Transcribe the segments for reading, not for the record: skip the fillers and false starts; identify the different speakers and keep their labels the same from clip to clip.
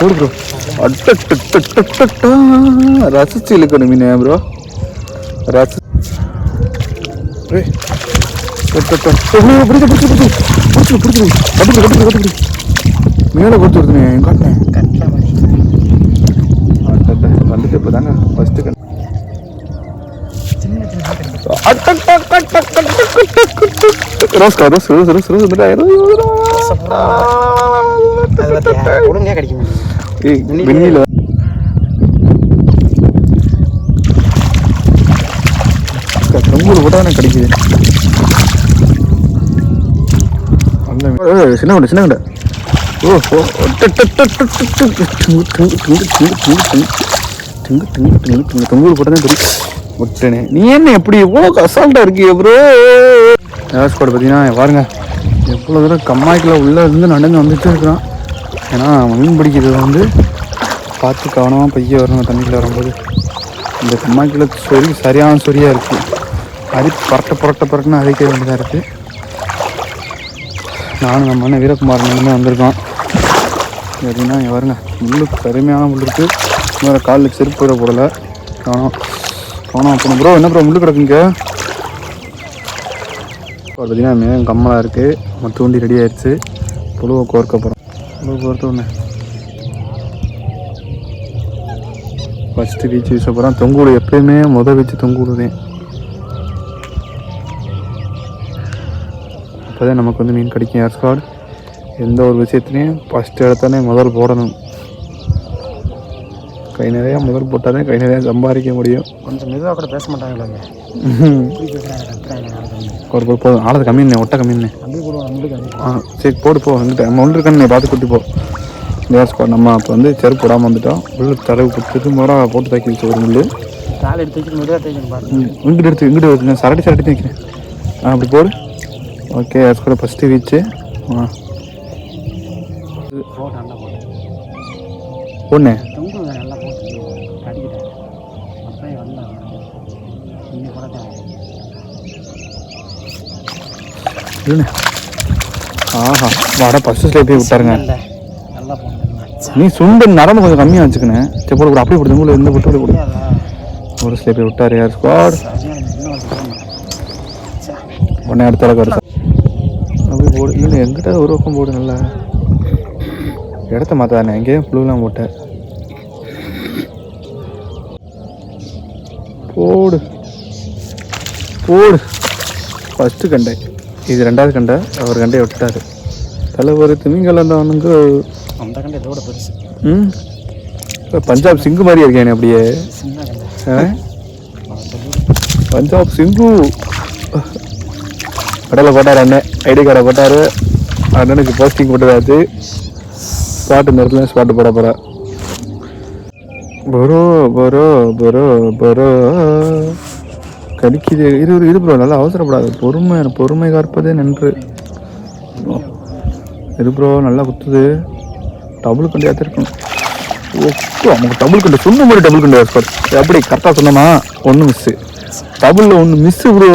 Speaker 1: ஓடு ப்ரோ. ரசிச்சு இழுக்கணும் மீன் ப்ரோ. ரசி மேலே கொடுத்து விடுதுண்ணே காட்டினேன் வந்துட்டு இப்போ தாங்க ஃபஸ்ட்டு கண் ரோஸ்கா ரோஸ் ரோஸ் ரோஸ் ரோஸ் வெண்ணில தொங்கூர் கூட தானே கிடைக்குது. சின்ன கண்டை சின்ன கண்டை. ஓ தொங்கூர் போட்டு தான் தெரியும் விட்டேனே. நீ என்ன எப்படி எவ்வளோ அசால்ட்டாக இருக்கு ப்ரோ. ஸ்குவாட் பார்த்தீங்கன்னா பாருங்க எவ்வளோ தூரம் கம்மாய்க்குள்ள உள்ளே இருந்து நடந்து வந்துட்டு இருக்கிறான். ஏன்னா மீன் பிடிக்கிறது வந்து பார்த்து கவனமாக பைய வரணும். தண்ணிக்குள்ள வரும்போது இந்த கம்மாய்க்குள்ள சொறி சரியான சொரியாக இருக்குது. புரட்டுன்னு அரைக்க வேண்டியதாக இருக்குது. நானும் நம்ம அண்ணன் வீரகுமார் நிலமே வந்திருக்கோம். எப்படின்னா பாருங்க முள்ளு கருமையான முள் இருக்குது. வேறு காலில் செருப்பு போயிட போடலை. கவனம் அப்புறம் ப்ரோ என்ன ப்ரோ முள்ளு கிடக்குங்க. பார்த்தீங்கன்னா மேலும் கம்மலாக இருக்குது. மற்ற வண்டி ரெடி ஆயிடுச்சு. புழுவை கோர்க்க போகிறோம். புழுவை கோர்த்தோடனே ஃபஸ்ட்டு பீச்சு வீச போகிறோம். தொங்கூடு எப்பயுமே பீச்சு தொங்கூடுதேன். அப்போ தான் நமக்கு வந்து மீன் கிடைக்கும். ஏர் ஸ்குவாட் எந்த ஒரு விஷயத்துலையும் ஃபஸ்ட்டு இடத்தானே முதல் போடணும். கை நிறையா முதல் போட்டால் தான் கை நிறையா சம்பாதிக்க முடியும்.
Speaker 2: கொஞ்சம் மெதுவாக கூட பேச மாட்டாங்களே.
Speaker 1: ஒரு போதும் ஆளது கம்மிண்ணே ஒட்டை கம்மிண்ணே. சரி போடு போ வந்துட்டு நம்ம ஒன்று இருக்கண்ணே பார்த்து குட்டி போ. ஏர் ஸ்குவாட் நம்ம அப்போ வந்து செருப்பு போடாமல் வந்துட்டோம். முள்ளு தடவு கொடுத்துட்டு முறை போட்டு தைக்க வச்சு ஒரு முள்ளு
Speaker 2: காலை எடுத்து வச்சுட்டு மெதுவாக தைக்கணும்.
Speaker 1: இங்கிட்டு வச்சுங்க சரட்டி தைக்கிறேன். அப்படி போடு. ஓகே ஏர் ஸ்குவாட் ஃபஸ்ட்டு வீச்சு ஒன்று ஆஹா வாடா ஃபஸ்ட்டு ஸ்லேப்பே விட்டாருங்க. நீ சுண்டு நரம்பு கொஞ்சம் கம்மியாக வச்சுக்கணேன். சரி போட கூட அப்படியே கொடுத்து உங்களுக்கு எந்த போட்டு கூட ஒரு ஸ்லேப்பே விட்டார். ஏர் ஸ்குவாட் உடனே அடுத்த அளவுக்கு அப்படி போடு. இல்லை எங்கிட்ட ஒரு பக்கம் போடு. நல்லா இடத்த மாற்றானே எங்கேயும் புழுலாம் போட்டேன். போடு ஃபஸ்ட்டு கண்டை. இது ரெண்டாவது கண்டை. அவர் கண்டையை விட்டார். தலை ஒரு திமிங்கலம் தானுங்க.
Speaker 2: அந்த கண்டை இதோட பெருசு.
Speaker 1: பஞ்சாப் சிங்கு மாதிரியே இருக்கேன் அப்படியே. பஞ்சாப் சிங்கு கடலை போட்டார். அண்ணன் ஐடி கார்டை போட்டார். அண்ணனுக்கு போஸ்டிங் போட்டதாச்சு. ஸ்பாட்டு நேரத்தில் ஸ்பாட்டு போட போகிறேன். பரோ கடிக்குது. இரு ப்ரோ நல்லா அவசரப்படாது. பொறுமை காற்பதே நன்று. இரு ப்ரோ நல்லா குத்துது. டபுள் கண்டியாக இருக்கணும். ஓகே நமக்கு டபுள் கண்டு சொன்ன மாதிரி டபுள் கண்டு ஸ்பாட் எப்படி கரெக்டாக சொன்னோமா. ஒன்று மிஸ்ஸு டபுளில் ஒன்று மிஸ்ஸு ப்ரோ.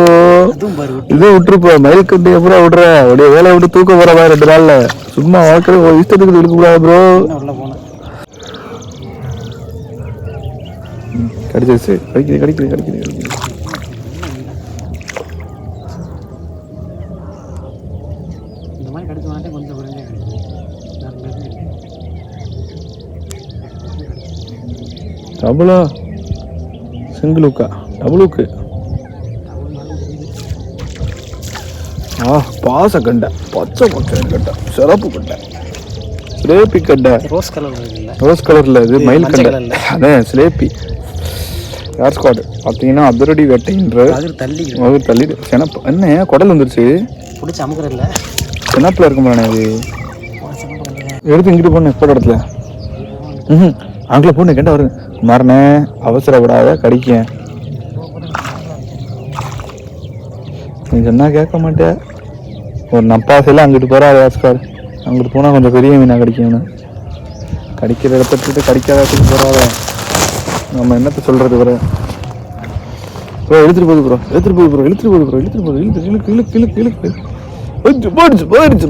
Speaker 1: இதே விட்டுருப்போ மயில் கண்டு எப்படா விட்ற அப்படியே வேலை விட்டு தூக்க போகிறவா 2 நாளில் சும்மா வாழ்க்கை இஷ்டத்துக்கு இழுக்கக்கூடாது ப்ரோ. கடிச்சிருச்சு. கடிக்குது.
Speaker 2: இந்த மாதிரி கடிச்சு வாங்க கொஞ்சம்
Speaker 1: டபுளா சிங்கிளுக்கா டபுளுக்கு பாச கண்டை பச்சை கண்டை சிறப்பு கண்டை ஸ்லேப்பி கண்டை. ரோஸ் கலரில் இது மயில் கண்டை. அதான் ஸ்லேப்பி. ஏர் ஸ்குவாட் பார்த்தீங்கன்னா அதிரடி வேட்டைன்ற தள்ளி செனப்பு என்ன குடல் வந்துருச்சு.
Speaker 2: பிடிச்சி அமுக்கிறதில்ல
Speaker 1: செனப்பில் இருக்க முடியாது. இது எடுத்து இங்கிட்டு போன இப்போ இடத்துல அங்கில் போன கேட்டால் வருது மரணே அவசரப்படாத கடிக்க. நீ சொன்னால் கேட்க மாட்டேன். ஒரு நப்பாசையில் அங்கிட்டு போகிறா ஏர் ஸ்குவாட். அங்கிட்டு போனால் கொஞ்சம் பெரிய மீனாக கிடைக்கும்னு கடிக்கிற இடத்துட்டு கடிக்காத இடத்துக்கு போகிறாத நம்ம என்னத்தை சொல்கிறது வர. ப்ரோ எடுத்துகிட்டு போகுது ப்ரோ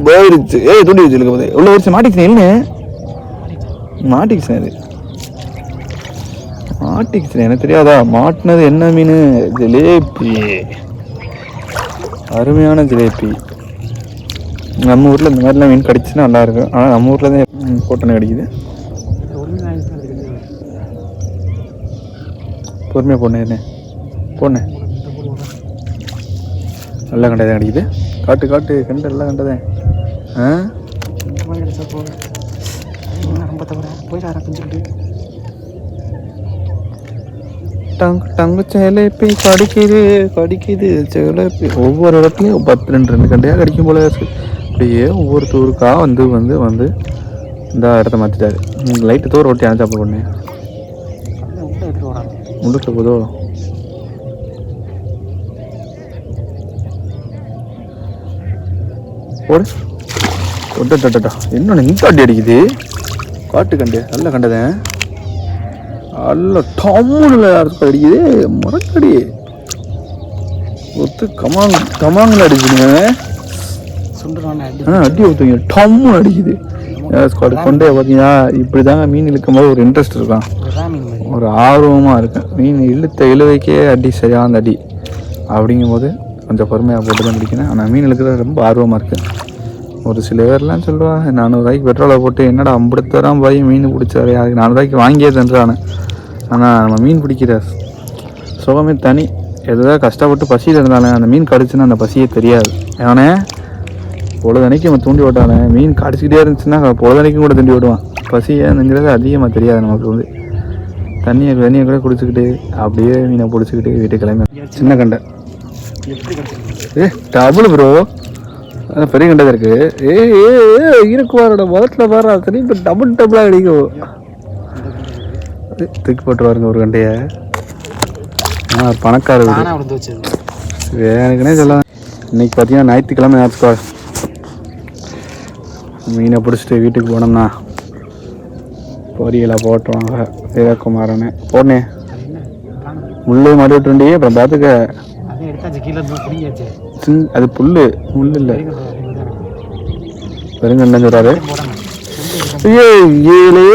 Speaker 1: போயிடுச்சு. துண்டி வச்சு இழுக்க போதே உள்ள வச்சு மாட்டிச்சு. இல்லை மாட்டிக்கிச்சேன் இது, மாட்டிக்கிச்சேன். எனக்கு தெரியாதா மாட்டினது என்ன மீன்? ஜிலேபி, அருமையான ஜிலேபி. நம்ம ஊரில் இந்த மாதிரிலாம் மீன் கடிச்சுன்னா நல்லா இருக்கும். ஆனால் நம்ம ஊரில் தான் போட்டனை கிடைக்குது. பொறுமையாக போனேன் போனேன், நல்லா கண்டதான் கிடைக்குது. காட்டு காட்டு கண்டு எல்லாம் கண்டதேன். ஆ டங்கு டங்கு ஜிலேபி கடிக்குது கடிக்குது ஜிலேபி. ஒவ்வொரு இடத்துலையும் 10-2 கண்டையாக கடிக்கும் போல இருக்கு. அப்படியே ஒவ்வொரு தூருக்கா வந்து வந்து வந்து இந்த இடத்த மாற்றிட்டாரு. லைட்டு தூர ஒட்டி அணைச்சாப்பா பண்ணு முழுக்க போதோ. ஒட்டா என்ன இந்த அடி அடிக்குது. காட்டு கண்டு நல்ல கண்டதேன், நல்ல டம்முல அடிக்குது. மரக்கடி ஒத்து கமாங்கில் அடிச்சுங்க. அடி ஊற்றுங்க டம்முன்னு அடிக்குது. கொண்டைய பார்த்தீங்கன்னா இப்படி தாங்க மீன் இழுக்கும் போது ஒரு இன்ட்ரெஸ்ட் இருக்கான், ஒரு ஆர்வமாக இருக்கேன். மீன் இழுவைக்கே அடி சரியான அடி. அப்படிங்கும்போது கொஞ்சம் பொறுமையாக போட்டு தான் பிடிக்கணும். ஆனால் மீன் இழுக்கிறது ரொம்ப ஆர்வமாக இருக்குது. ஒரு சில பேர்லாம் சொல்லுவாங்க 400 ரூபாய்க்கு பெட்ரோலை போட்டு என்னடா 50 ரூபா போய் மீன் பிடிச்சாரு, அதுக்கு 400 ரூபாய்க்கு வாங்கியே தந்துறானு. ஆனால் நம்ம மீன் பிடிக்கிற சுகமே தனி. எதாவது கஷ்டப்பட்டு பசியில் இருந்தாலும் அந்த மீன் கடிச்சுன்னா அந்த பசியே தெரியாது. ஏன்னா பொழுதனைக்கு நம்ம தூண்டி விட்டானே மீன் கடிச்சிக்கிட்டே இருந்துச்சுன்னா பொழுதனைக்கும் கூட தூண்டி விடுவான். பசிங்கிறது அதிகமாக தெரியாது நமக்கு. வந்து தண்ணியை கூட குடிச்சிக்கிட்டு அப்படியே மீனை பிடிச்சிக்கிட்டு வீட்டுக்கு கிளம்பி. சின்ன கண்டை டபுள் ப்ரோ, பெரிய கண்டை இருக்கு. இருக்குவாரோட முதல்ல பாரு சரி. இப்போ டபுளாக அடிக்கும். தூக்கி போட்டுருவாருங்க ஒரு கண்டைய. பணக்கார வேணுக்குனே சொல்லலாம். இன்னைக்கு பார்த்தீங்கன்னா ஞாயிற்றுக்கிழமை ஆச்சுக்கோ. மீனை பிடிச்சிட்டு வீட்டுக்கு போனோம்னா பொரியலை போட்டுருவாங்க. வீரகுமாரனே போனே முள்ளு மாட்டிவிட்டு. அப்புறம் பார்த்துக்க அது புல்லு முள்ளு இல்லை பெருங்கண்டன் சொல்றாரு. ஏழே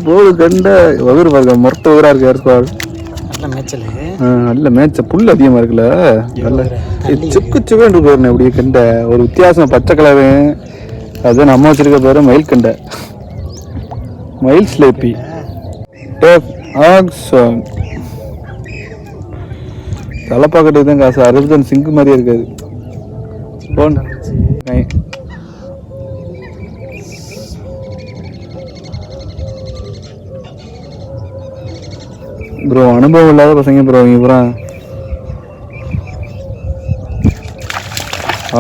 Speaker 1: போடு கண்ட வகுறு பாருங்க, மொத்த வகுரா இருக்கு. யாருக்குவாள் நல்ல மேய்ச்ச புல் அதிகமா இருக்குல்ல. நல்ல சுக்கு சுக்கன் இருக்கு. அப்படியே கண்ட ஒரு வித்தியாசம் பச்சை கலரு. அது நம்ம வச்சிருக்க பேரு மயில் கண்டை, மயில் ஸ்லேப்பி. தலைப்பாக்கட்டுக்கு தான் காசு. 60 சிங்கு மாதிரியே இருக்காது. ப்ரோ அனுபவம் இல்லாத பசங்க ப்ரோ இங்க ப்ரோ.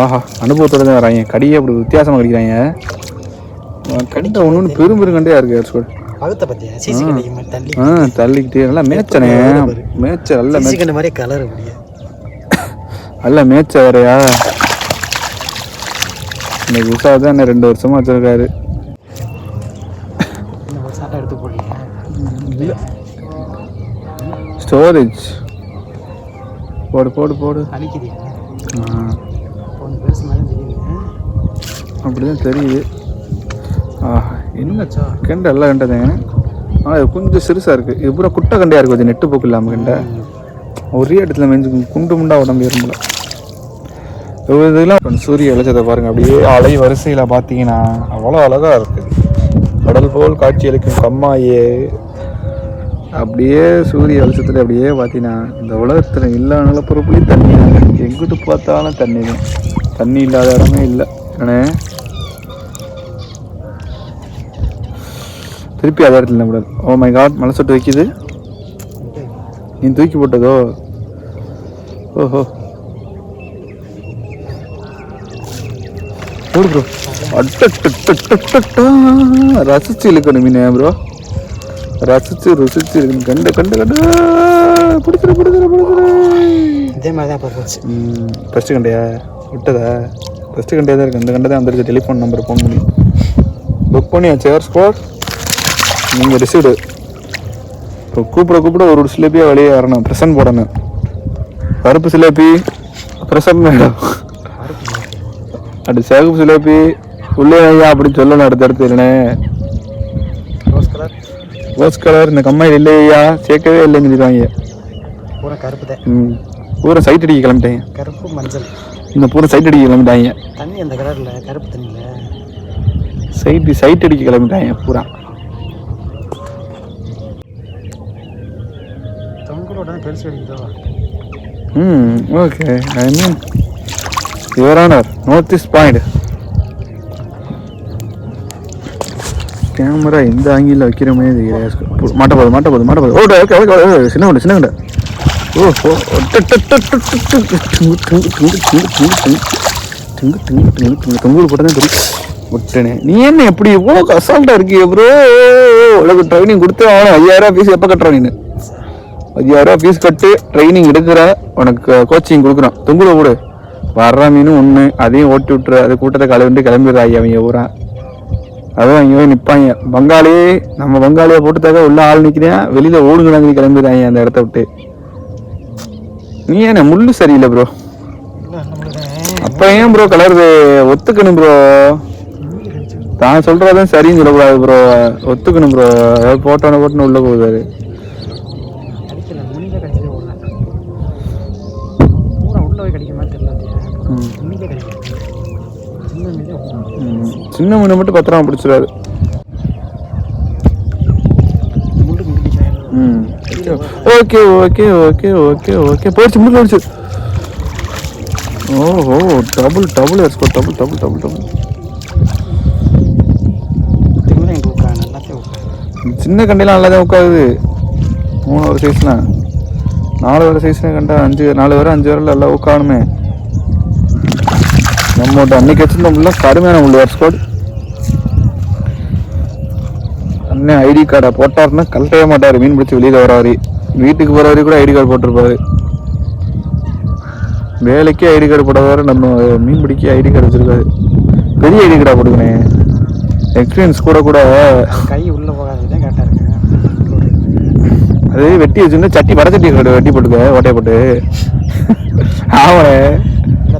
Speaker 1: ஆஹா அனுபவத்தோட தான் வராங்க. கடியை அப்படி வித்தியாசமாக கடிக்கிறாங்க. கடித்த ஒன்று பெரும் கண்டையா இருக்கு. தள்ளிக்கிட்டே நல்லா மேய்ச்சனே. மேய்ச்ச நல்ல மேய்ச்ச கலர் நல்ல மேய்ச்ச வேறையா. இன்னைக்கு உஷா தான் என்ன 2 வருஷமா வச்சிருக்காரு. ஸ்டோரேஜ் போடு போடு போடு. அப்படிதான் தெரியுது. என்னச்சா கெண்டை எல்லாம் கண்டதுங்க. ஆனால் இது கொஞ்சம் சிறுசாக இருக்குது. இது பூரா குட்டை கண்டையாக இருக்குது. கொஞ்சம் நெட்டு போக்கு இல்லாமல் கண்டை ஒரே இடத்துல மெஞ்சு குண்டு முண்டா உடம்பு ஏறும்பல. இதெல்லாம் சூரிய வெளிச்சத்தை பாருங்கள். அப்படியே அலை வரிசையில் பார்த்தீங்கன்னா அவ்வளோ அழகாக இருக்குது. கடல் போல் காட்சி அளிக்கும் கம்மாயே. அப்படியே சூரிய வெளிச்சத்தில் அப்படியே பார்த்தீங்கன்னா இந்த உலகத்தில் எல்லா நிலப்பரப்புலையும் தண்ணி தாங்க. எங்கிட்டு பார்த்தாலும் தண்ணி தான். தண்ணி இல்லாத இடமே இல்லை. ஏன்னா திருப்பி அதே இடத்துல கூடாது. ஓ மை காட் மலை சொட்டு வைக்குது. நீ தூக்கி போட்டதோ? ஓஹோ போடு ப்ரோ. ரசிச்சு இழுக்கணும் மீன் ப்ரோ. ரசிச்சு ருசிச்சு இழுக்கணும். கண்டு கண்டு கண்டு பிடிச்சிரு பிடிச்சிரு பிடிச்சிரு. இதே மாதிரி தான் போச்சு. ஃபஸ்ட்டு கண்டையா விட்டதா? ஃபஸ்ட்டு கண்டையாக தான் இருக்குது. அந்த கண்டை தான் வந்துருக்கு. டெலிஃபோன் நம்பர் ஃபோன் பண்ணி புக் பண்ணியாச்சு. ஏர் ஸ்குவாட் நீங்கள் ரிசீவ்டு. இப்போ கூப்பிட ஒரு சிலேப்பியாக வெளியே வரணும். ப்ரெசன்ட் போடணும். கருப்பு சிலேப்பி ப்ரெசன்ட் மேடம். அப்படி சிவப்பு சிலேப்பி உள்ளே ஐயா அப்படின்னு சொல்லணும். அடுத்தடுத்து இல்லைண்ணே. ரோஸ் கலர் ரோஸ் கலர் இந்த கம்மாயில் இல்லையா சேர்க்கவே இல்லைன்னு சொல்லிடுவாங்க.
Speaker 2: பூரா கருப்பு தான்.
Speaker 1: பூரா சைட் அடிக்க கிளம்பிட்டேன்.
Speaker 2: கருப்பு மஞ்சள்
Speaker 1: இந்த பூரா சைட் அடிக்க கிளம்பிட்டாங்க.
Speaker 2: தண்ணி அந்த கலரில் கருப்பு தண்ணியில்
Speaker 1: சைட் அடிக்க கிளம்பிட்டாங்க பூரா.
Speaker 2: தொங்கலோட பெருசு அடிக்குதோ.
Speaker 1: Okay, I mean your honour note this point. Camera எந்த ஆங்கில வைக்கிற மாதிரி தெரியல. மாட்ட போகுது. ஓகே சின்ன கண்ட. ஓஹோ தொங்கூர் போட்டு தான் தெரியும் விட்டேனே. நீ என்ன எப்படி இவ்வளோ அசால்ட்டாக இருக்கு ப்ரோ? உனக்கு ட்ரைனிங் கொடுத்து அவனை 5000 ஃபீஸ் எப்போ கட்டுறான்? நீ 5000 ஃபீஸ் கட்டு ட்ரைனிங் எடுக்கிற, உனக்கு கோச்சிங் கொடுக்குறான். தொங்குல கூட வர்ற மீனும் ஒன்று, அதையும் ஓட்டி விட்டுரு. அது கூட்டத்தை கிளம்பிடுறாங்க அவங்க ஊரா. அதுவும் அங்கே போய் நிற்பாங்க. பங்காளி நம்ம பங்காளியை போட்டுட்டாக்க உள்ள ஆள் நிற்கிறேன், வெளியில் ஓடுங்களாங்க கிளம்பிடுறாங்க அந்த இடத்த விட்டு. நீ என்ன முள்ளு சரியில்லை ப்ரோ. அப்போ ஏன் ப்ரோ கலருது? ஒத்துக்கணும் ப்ரோ. தான் சொல்கிறதான் சரின்னு சொல்லக்கூடாது ப்ரோ, ஒத்துக்கணும் ப்ரோ. போட்டோன்னு உள்ளே போகுது. சின்ன மீனை மட்டும் பத்திரமா பிடிச்சிடாது. Okay okay okay okay okay போயிடுச்சு, முள்ளு போயிடுச்சு. ஓஹோ டபுள் எஸ்கோ டபுள். சின்ன கண்டையெல்லாம் நல்லா தான் உட்காது. 3 வர சைஸ்லாம் 4 வர சைஸ்லாம் கண்டா 4 வர 5 வரல எல்லாம் உட்காணுமே. நம்மகிட்ட அன்னைக்கு வச்சிருந்தோம்ல கடுமையான முள்ளு எஸ்கோட். அண்ணன் ஐடி கார்டை போட்டாருன்னா கழட்டவே மாட்டார். மீன் பிடிச்சி வெளியில் வரவாரி, வீட்டுக்கு போகிறவரி கூட ஐடி கார்டு போட்டிருப்பாரு. வேலைக்கே ஐடி கார்டு போடாதவரை நம்ம மீன் பிடிக்க ஐடி கார்டு வச்சிருக்காரு. பெரிய ஐடி கார்டாக போட்டுக்கணேன். எக்ஸ்பீரியன்ஸ் கூட
Speaker 2: கை உள்ள போகாதுதான் கரெக்டாக இருக்கு.
Speaker 1: அது வெட்டி வச்சுருந்தா சட்டி வடச்சட்டி வெட்டி போட்டுக்க ஓட்டையை போட்டு. ஆமாண்ணே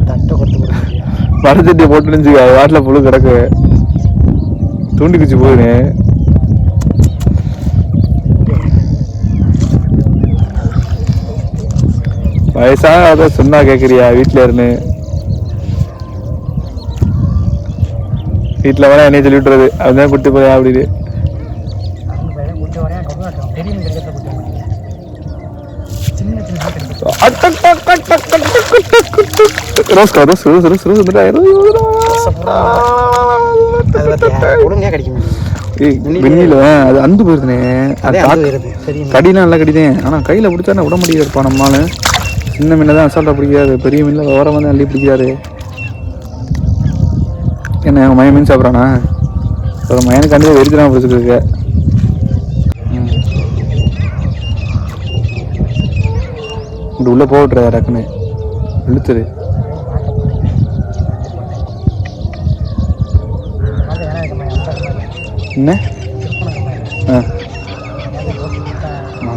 Speaker 2: தட்டை கொத்து
Speaker 1: வடச்சட்டியை போட்டுருந்துச்சு வாட்டில் புழு கிடக்கு தூண்டி குச்சி போகுதுண்ணே. வயசாக அதை சொன்னா கேட்குறியா? வீட்டில் இருந்து வீட்டில் வேணா என்னைய சொல்லி விட்டுறது, அதுதான் கூட்டு போயா அப்படின்னு. வெண்ணில அது அந்து போயிருதுனே. கடினா நல்லா கடிதேன், ஆனா கையில பிடிச்சா விட முடியாதுப்பா நம்மளால. சின்ன மீனை தான் அசால்ட்டா பிடிக்காது, பெரிய மீன்ல ஓரம் வந்து அள்ளி பிடிக்காது. என்ன அவன் மய மீன் சாப்பிட்றானா? மயனுக்கு கண்டிப்பாக வெறிச்சுதான் பிடிச்சிருக்கு. இங்கே உள்ளே போட்டுற டக்குன்னு இழுத்துரு. என்ன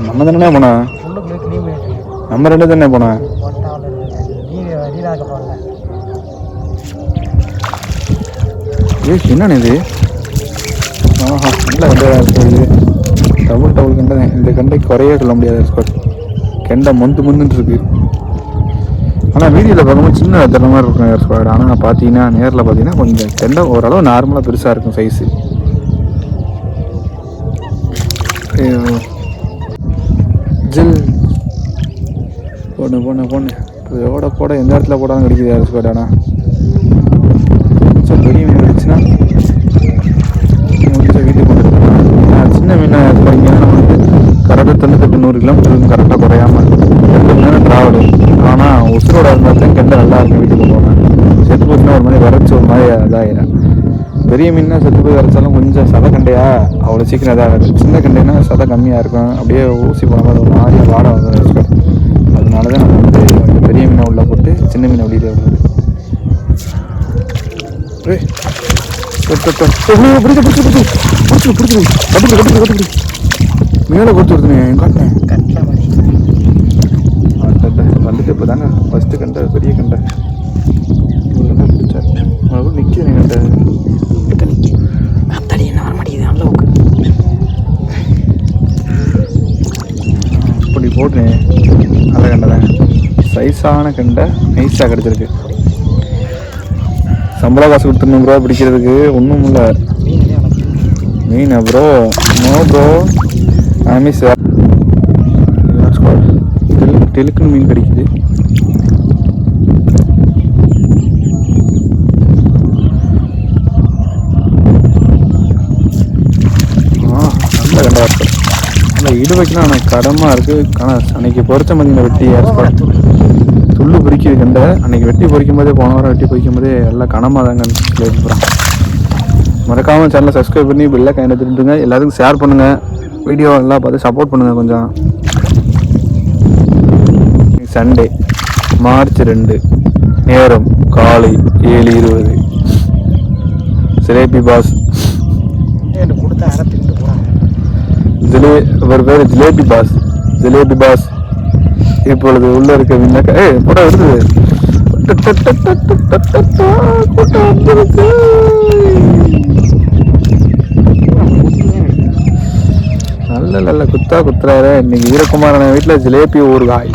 Speaker 1: நம்ம தானே போனா? நம்ம 2 தானே போனா? என்னன்னு இது? ஆஹா நல்லா கண்டா இருக்குது. டபுள் கண்டை. இந்த கண்டைக்கு குறையே சொல்ல முடியாது ஸ்காட். கெண்டை முந்துன்னு இருக்கு. ஆனால் வீடியோவில் பார்க்கும்போது சின்ன தர மாதிரி இருக்கும் ஏர் ஸ்குவாட். ஆனால் பார்த்தீங்கன்னா நேரில் பார்த்தீங்கன்னா கொஞ்சம் கெண்டை ஓரளவு நார்மலாக பெருசாக இருக்கும் சைஸு. ஜில் போன இதோட போட எந்த இடத்துல போடாமல் கிடைக்குது ஏர் ஸ்குவாட். ஆனால் கொஞ்சம் பெரிய மீன் கிடைச்சுன்னா கொஞ்சம் வீட்டுக்கு போட்டுருக்கேன். சின்ன மீனை படிங்கன்னா நம்ம வந்து கரெக்டாக 98-100 கிலோமீட்டர் இருக்கும் கரெக்டாக குறையாமல் 2 மணி நேரம் ட்ராவலு. ஆனால் உசுரோட இருந்தால் தான் கெண்டை நல்லா இருக்கும் வீட்டுக்கு போவேன். செத்து போச்சுன்னா ஒரு மாதிரி வரைச்சி ஒரு மாதிரி இதாகிடும். பெரிய மீன்னா செத்து போய் வரைச்சாலும் கொஞ்சம் சதை கண்டையா அவ்வளோ சீக்கிரம் இதாகாது. சின்ன கண்டைனா சதை கம்மியாக இருக்கும், அப்படியே ஊசி போன மாதிரி ஒரு மாதிரியாக வாடை வந்து. அதனால தான் நம்ம வந்து பெரிய மீனை உள்ளே போட்டு சின்ன மீனை வெளியில் வருது. மேலே கொடுத்து வருதுண்ணே காட்டினேன். வந்துட்டு இப்போ தானே ஃபஸ்ட்டு கண்டை பெரிய கண்டை ஒரு கண்டை பிடிச்சா மறுபடியும் நிற்கிறேன் கண்டை. போட்டு நல்ல கண்டை தாங்க, சைஸான கண்டை நைஸாக கிடச்சிருக்கு. சம்பள காசு கொடுத்துருணும் ப்ரோ பிடிக்கிறதுக்கு, ஒன்றும் இல்லை. மீன் ப்ரோ, நோ ப்ரோ, மிஸ் டெலுக்குன்னு மீன் கிடைக்குது. நல்ல கண்டா இருக்கு. நல்ல இடு வைக்கலாம், எனக்கு கடமாக இருக்குது. ஆனால் அன்னைக்கு பொறிச்ச மாதிரி வெட்டி துள்ளு பொறிக்கிது கண்டை. அன்னைக்கு வெட்டி பொறிக்கும் போதே, போன வாரம் வெட்டி பொறிக்கும் போதே எல்லாம் கனமாக தாங்க போகிறான். மறக்காமல் சேனலை சப்ஸ்கிரைப் பண்ணி பெல்லை கையில் திருட்டுங்க. எல்லாத்துக்கும் ஷேர் பண்ணுங்கள், வீடியோ எல்லாம் பார்த்து சப்போர்ட் பண்ணுங்கள் கொஞ்சம். சண்டே மார்ச் 2, நேரம் காலை 7:20. ஜிலேபி பாஸ் அவர் பேர் ஜிலேபி பாஸ். ஜிலேபி பாஸ் இப்பொழுது உள்ள இருக்க விண்ணக்க போட்டோ எடுத்து நல்ல நல்ல குத்தா குத்துறாரு. இன்னைக்கு வீரகுமாரன் வீட்டில் ஜிலேபி ஊறுகாய்.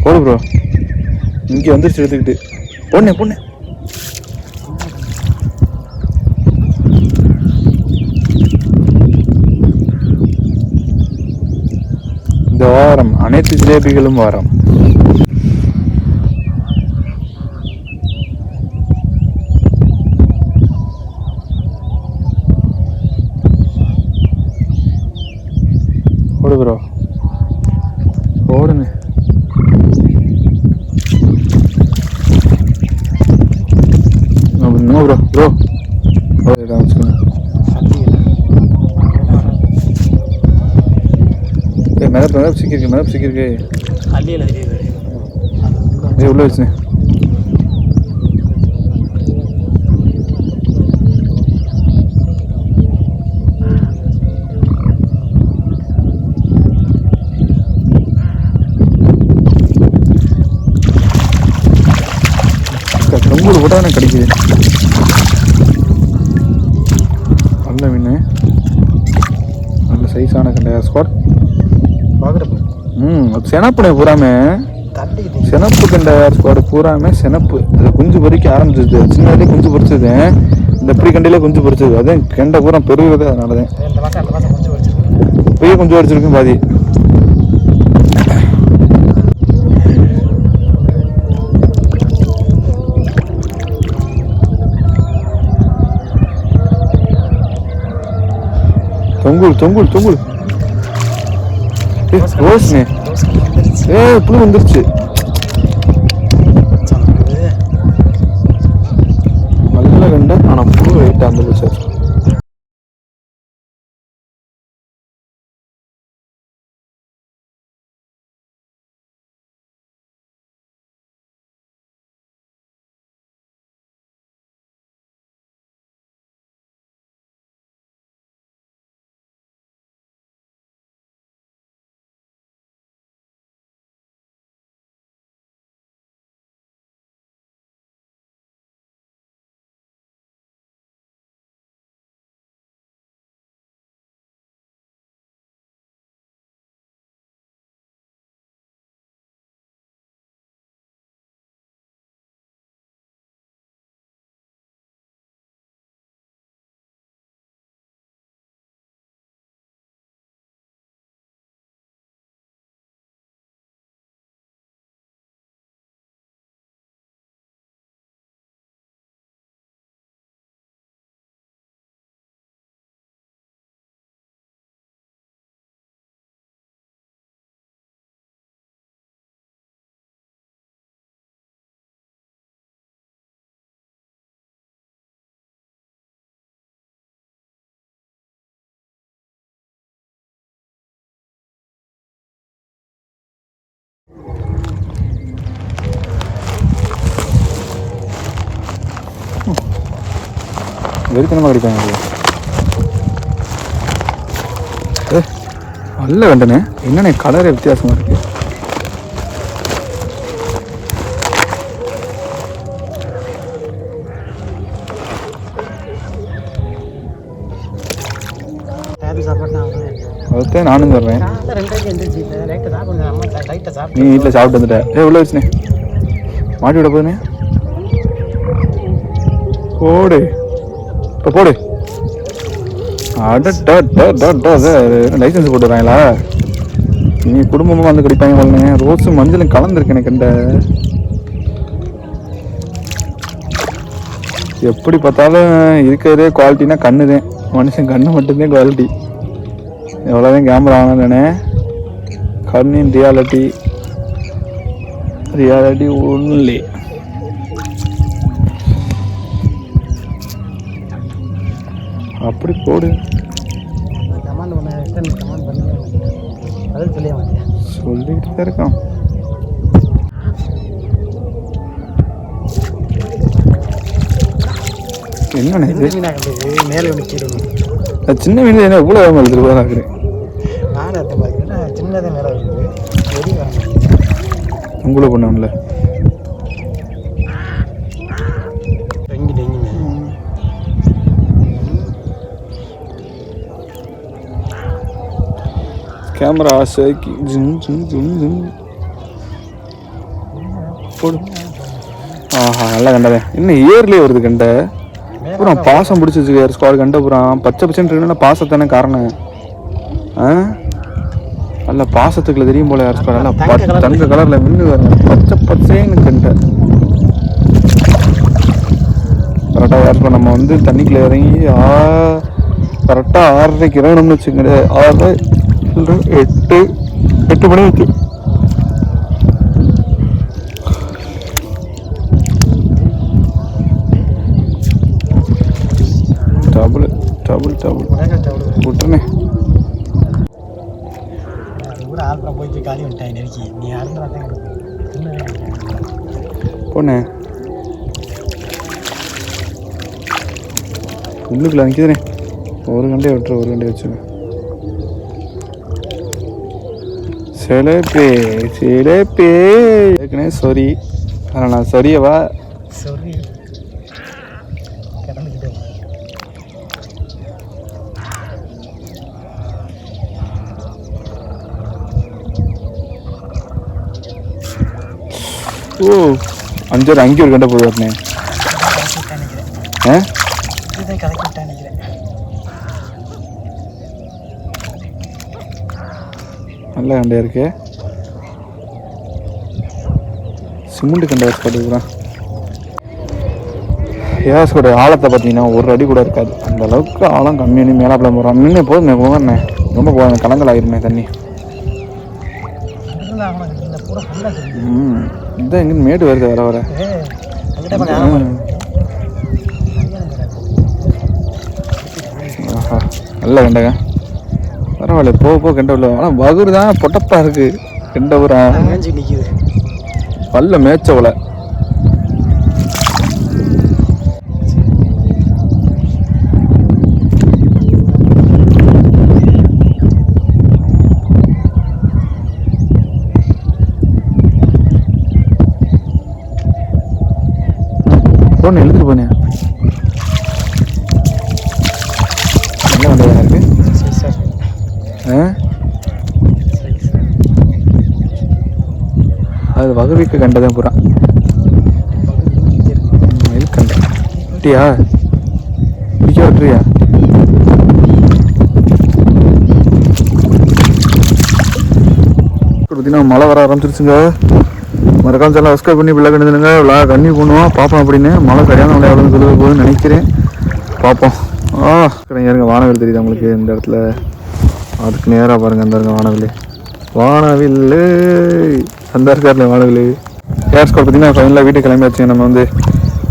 Speaker 1: போடு ப்ரோ, இங்கே வந்துருச்சு எடுத்துக்கிட்டு. பொண்ணு பொண்ணு இந்த வாரம் அனைத்து ஜிலேபிகளும் வாரம். ஓடு ப்ரோ, ஓடுங்க. நோ ப்ரோ ப்ரோ மிதப்பு சிக்கிருக்கு, மிதப்பு சிக்கிருக்கு. உள்ள வச்சுனே தொங்கூர் கூட எனக்கு கிடைக்குது. நல்ல மீன், நல்ல சைஸான கண்டையா ஸ்குவாட். செனப்புனே பூராமே, செனப்பு கண்டையா ஸ்குவாடு பூராமே செனப்பு. அது குஞ்சு பொறிக்க ஆரம்பிச்சிது, சின்னதுலேயே குஞ்சு பொறிச்சது. இந்த இப்படி கண்டையிலே குஞ்சு பொறிச்சது. அதான் கெண்டை பூரா பெருகுது. அதனாலதான் பெரிய குஞ்சு பொறிச்சிருக்கும் பாதி. தொங்குள் தொங்குள் தொங்குள் ரோஸ்னே. புழு வந்துருச்சு. நல்ல கண்டை, ஆனால் புழு வெயிட்டாக வந்துருச்சு. வெறித்தனமாக கிடைப்பாங்க. நல்ல கண்டனே, என்னென்ன கலரே வித்தியாசமாக இருக்கு. அதத்தான் நானும் சொல்கிறேன்.
Speaker 2: காலைல 2 எந்திரிச்சு லைட்டை சாப்பிடுங்க அம்மா லைட்டை
Speaker 1: நீ
Speaker 2: சாப்பிட்டு
Speaker 1: வீட்டில் சாப்பிட்டு வந்துட்ட. உள்ள வச்சுனே மாட்டி விட போதுனே. போடு இப்போ போடு. லைசன்ஸ் போட்டு வராங்களா? நீ குடும்பமாக வந்து கடிப்பாங்க போலங்க. ரோஸும் மஞ்சளும் கலந்துருக்கு எனக்கு. இந்த எப்படி பார்த்தாலும் இருக்கிறதே குவாலிட்டினா கண்ணு தான். மனுஷன் கண்ணு மட்டும்தான் குவாலிட்டி. எவ்வளோதான் கேமரா வாங்கினே கண்ணின் ரியாலிட்டி ஒன்லி. அப்படி போடு.
Speaker 2: கமாண்ட் பண்ண கமாண்ட் பண்ணி பதில் சொல்லிய மாட்டேன்.
Speaker 1: சொல்லிக்கிட்டு தான் இருக்கான். என்ன
Speaker 2: மேலே நிற்கிடணும்.
Speaker 1: சின்ன மீன் என்ன இவ்வளோ எழுதுட்டு போகிறாங்க.
Speaker 2: நானும் அதை பார்க்குறேன். சின்னதே மேலே இருக்குது. வெடி வாங்க
Speaker 1: உங்களை பண்ணல
Speaker 2: எங்கிட்ட எங்கிங்க
Speaker 1: கேமரா ஆசைக்கு ஜிம் ஜிம் ஜிம் ஜிம் போடு. ஆஹா நல்லா கண்டதே. இன்னும் ஏர்லேயே வருது கண்டை. அப்புறம் பாசம் பிடிச்சி வச்சுக்க ஸ்குவாட் கண்டை புறம் பச்சை பச்சைன்னு இருக்குன்னா பாசத்தானே காரணம். நல்ல பாசத்துக்குள்ள தெரியும் போல யார் ஸ்குவாட். நல்லா தங்க கலரில் மின்னு வரணும். பச்சை பச்சைன்னு கண்டை கரெக்டாக யார் ஸ்குவாட். நம்ம வந்து தண்ணிக்குள்ள இறங்கி கரெக்டாக 6:30 இறங்கணும்னு வச்சுக்கோங்க. 6 8 மணி ஆச்சு. விட்டுருனே
Speaker 2: போயிட்டு காலி விட்டாங்க நெருக்கி. நீ
Speaker 1: போனே உள்ளுக்குள்ள நிற்கிதுனே. ஒரு கண்டையை விட்டுரு, ஒரு கண்டையை வச்சுங்க. சிலப்பே ஏற்கனவே சொரி. ஆனால் நான் சொரியவா
Speaker 2: சொரி கடந்துக்கிட்டே.
Speaker 1: ஓ 5 அங்கே ஒரு கண்டை போய் வரனே. நல்ல கண்டையா இருக்கு. சிமெண்ட் கண்டை போட்டுக்கிறான். ஏஸ்கோட ஆழத்தை பார்த்தீங்கன்னா 1 அடி கூட இருக்காது. அந்த அளவுக்கு ஆழம் கம்மியான மேலாப்பில் போகிறான். முன்னே போதுமே போங்கண்ணே. ரொம்ப போதும் கலங்கள் ஆகிருமே தண்ணி. இதுதான் எங்கே மேடு வருது வர வர. ஆஹா நல்ல கண்டங்க. பரவாயில்ல போக கெண்ட உள்ள. ஆனால் வகுறு தான் பொட்டப்பா இருக்கு. கெண்ட ஊரம்
Speaker 2: நிற்கிது.
Speaker 1: பல்ல மேய்ச்சவளை. போன எழுதிட்டு போனேன். நல்ல வண்டியாக இருக்கு. அது வகுவிக்கு கண்டதான் பூரா மயில் கண்டை. குட்டியா பிடிக்க விட்டுறியா? பார்த்தீங்கன்னா மழை வர ஆரம்பிச்சிருச்சுங்க. மறக்காம சேனல் சப்ஸ்கிரைப் பண்ணி பிள்ளை கண்டுதுங்க. கண்ணி பண்ணுவோம் பார்ப்போம். அப்படின்னு மழை சரியான மழை எவ்வளோ சொல்லுது போகுதுன்னு நினைக்கிறேன். பார்ப்போம். இருங்க வானவில் தெரியுது உங்களுக்கு இந்த இடத்துல. அதுக்கு நேராக பாருங்கள். அந்த இருங்க வானவில். வானவில் அந்த இருக்கார்ல வானவில். ஏர் ஸ்குவாட் பார்த்தீங்கன்னா ஃபைனலாக வீட்டுக்கு கிளம்பியாச்சுங்க. நம்ம வந்து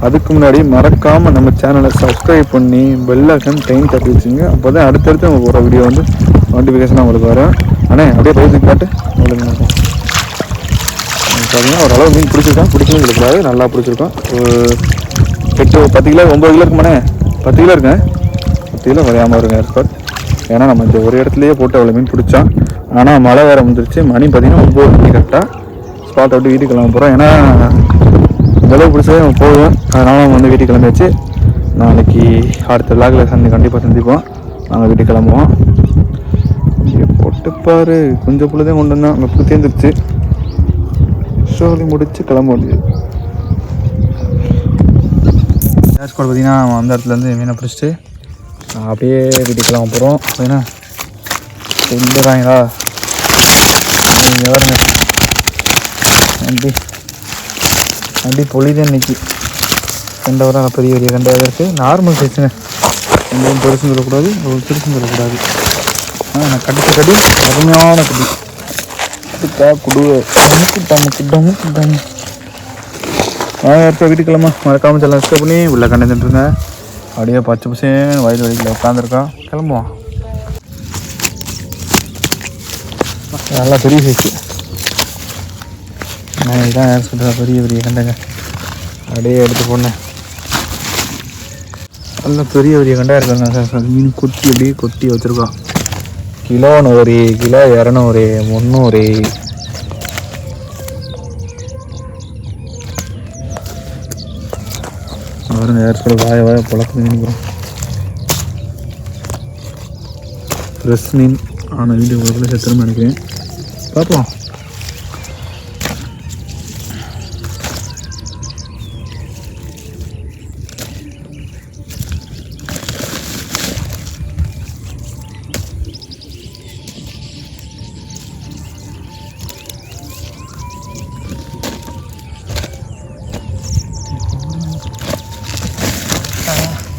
Speaker 1: அதுக்கு முன்னாடி மறக்காமல் நம்ம சேனலை சப்ஸ்கிரைப் பண்ணி பெல் ஐக்கான் டைம் தட்டி வச்சுங்க. அப்போ தான் அடுத்தடுத்து உங்களுக்கு ஒரு வீடியோ வந்து நோட்டிஃபிகேஷனாக உங்களுக்கு வரும். ஆனால் அப்படியே பயிற்சி காட்டு உங்களுக்கு பார்த்தீங்கன்னா ஓரளவு மீன் பிடிச்சிருக்கோம். பிடிக்கணும் இருக்கக்கூடாது. நல்லா பிடிச்சிருக்கோம். ஒரு 10 கிலோ 9 கிலோ இருக்குமாண்ணே. 10 கிலோ இருக்குங்க. 10 கிலோ வரையாமல் வருங்க ஏர் ஸ்குவாட். ஏன்னா நம்ம இந்த ஒரு இடத்துலையே போட்டு அவ்வளோ மீன் பிடிச்சோம். ஆனால் மழை வேறு வந்துருச்சு. மணி பார்த்தீங்கன்னா 9 மணி கரெக்டாக ஸ்பாட்டை விட்டு வீட்டுக்கு கிளம்ப போகிறோம். ஏன்னா இந்தளவு பிடிச்சதே நம்ம போதும். அதனால் நம்ம வந்து வீட்டுக்கு கிளம்பியாச்சு. நாளைக்கு அடுத்த விளாகில் கண்டிப்பாக சந்திப்போம். நாங்கள் வீட்டுக்கு கிளம்புவோம். பொட்டுப்பாரு கொஞ்சம் புள்ளதான் கொண்டு வந்தான், அங்கே புளி தேர்ந்துருச்சு. ஷோலி முடிச்சு கிளம்ப முடியுது. கேஸ் கூட பார்த்தீங்கன்னா அந்த இடத்துலேருந்து மீனை பிடிச்சிட்டு அப்படியே வீட்டுக்கு கிளம்ப போகிறோம். பார்த்தீங்கன்னா செஞ்சுறாங்களா நீங்கள் வருங்க. அப்படி பொழிதான் இன்னைக்கு. கண்டை வர பெரிய பெரிய கண்டையாக இருக்குது. நார்மல் சைஸுங்க, கொஞ்சம் பெருசும் சொல்லக்கூடாது, ஒரு பெருசும் சொல்லக்கூடாது. நான் கடிச்ச கடி அருமையான கடி. குடுக்கா குடு இப்போ வீட்டுக்கிழமை மறக்காமல் எல்லாம் எக்ஸ்ட்ரா பண்ணி உள்ளே கண்டுருங்க. அப்படியே பச்சை பசேன்னு வயல் வழியில் உட்காந்துருக்கான். கிளம்புவான். நல்லா பெரிய சைஸு. நான் இதுதான் யார் சொல்கிறா, பெரிய பெரிய கண்டைங்க. அப்படியே எடுத்து போனேன். நல்லா பெரிய பெரிய கண்டாக இருக்காங்க சார். மீன் கொட்டி அப்படியே கொட்டி வச்சுருக்கோம். Kilo 100, kilo 200, 300. பாருங்க யார் சொல்ல வாய பழக்கம் நினைக்கிறோம். ஃப்ரெஷ் மீன் ஆனால் வீடியோ உலகில் செத்துறோம்னு நினைக்கிறேன். பார்ப்போம்.